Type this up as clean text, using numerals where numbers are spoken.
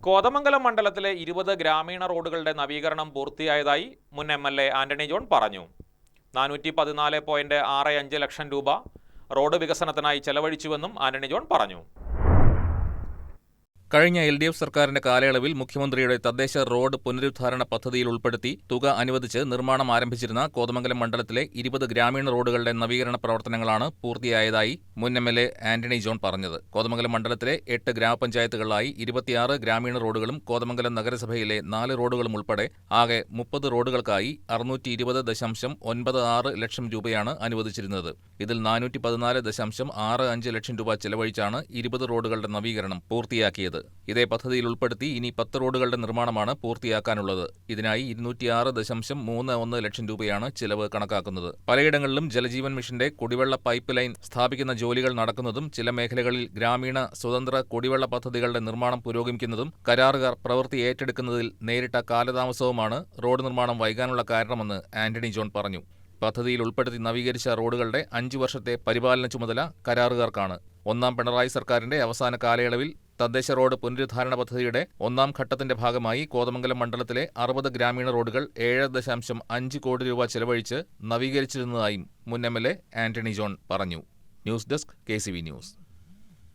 കോതമംഗലം മണ്ഡലത്തിലെ 20 ഗ്രാമീണ റോഡുകളുടെ നവീകരണം പൂർത്തിയായതായി മുൻ MLA ആന്റണി ജോൺ പറഞ്ഞു. 414.65 ലക്ഷം രൂപ റോഡ് വികസനത്തിനായി ചെലവഴിച്ചുവെന്നും ആന്റണി ജോൺ പറഞ്ഞു. കഴിഞ്ഞ LDF സർക്കാരിന്റെ കാലയളവിൽ മുഖ്യമന്ത്രിയുടെ തദ്ദേശ റോഡ് പുനരുദ്ധാരണ പദ്ധതിയിൽ ഉൾപ്പെടുത്തി തുക അനുവദിച്ച് നിർമ്മാണം ആരംഭിച്ചിരുന്ന കോതമംഗലം മണ്ഡലത്തിലെ 20 ഗ്രാമീണ റോഡുകളുടെ നവീകരണ പ്രവർത്തനങ്ങളാണ് പൂർത്തിയായതായി മുൻ MLA ആന്റണി ജോൺ പറഞ്ഞത്. കോതമംഗലം മണ്ഡലത്തിലെ 8 ഗ്രാമപഞ്ചായത്തുകളിലായി 26 ഗ്രാമീണ റോഡുകളും കോതമംഗലം നഗരസഭയിലെ 4 റോഡുകളും ഉൾപ്പെടെ ആകെ 30 റോഡുകൾക്കായി 620.96 ലക്ഷം രൂപയാണ് അനുവദിച്ചിരുന്നത്. ഇതിൽ 414.65 ലക്ഷം രൂപ ചെലവഴിച്ചാണ് 20 റോഡുകളുടെ നവീകരണം പൂർത്തിയാക്കിയത്. ഇതേ പദ്ധതിയിൽ ഉൾപ്പെടുത്തി ഇനി 10 റോഡുകളുടെ നിർമ്മാണമാണ് പൂർത്തിയാക്കാനുള്ളത്. ഇതിനായി 206.31 ലക്ഷം രൂപയാണ് ചിലവ് കണക്കാക്കുന്നത്. പലയിടങ്ങളിലും ജലജീവൻ മിഷന്റെ കുടിവെള്ള പൈപ്പ് ലൈൻ സ്ഥാപിക്കുന്ന ജോലികൾ നടക്കുന്നതും ചില മേഖലകളിൽ ഗ്രാമീണ സ്വതന്ത്ര കുടിവെള്ള പദ്ധതികളുടെ നിർമ്മാണം പുരോഗമിക്കുന്നതും കരാറുകാർ പ്രവൃത്തി ഏറ്റെടുക്കുന്നതിൽ നേരിട്ട കാലതാമസവുമാണ് റോഡ് നിർമ്മാണം വൈകാനുള്ള കാരണമെന്ന് ആന്റണി ജോൺ പറഞ്ഞു. പദ്ധതിയിൽ ഉൾപ്പെടുത്തി നവീകരിച്ച റോഡുകളുടെ 5 വർഷത്തെ പരിപാലന ചുമതല കരാറുകാർക്കാണ്. ഒന്നാം പിണറായി സർക്കാരിന്റെ അവസാന കാലയളവിൽ തദ്ദേശ റോഡ് പുനരുദ്ധാരണ പദ്ധതിയുടെ 1ാം ഘട്ടത്തിന്റെ ഭാഗമായി കോതമംഗലം മണ്ഡലത്തിലെ 60 ഗ്രാമീണ റോഡുകൾ 7.5 കോടി രൂപ ചെലവഴിച്ച് നവീകരിച്ചിരുന്നതായും മുൻ MLA ആന്റണി ജോൺ പറഞ്ഞു. News desk KCV news.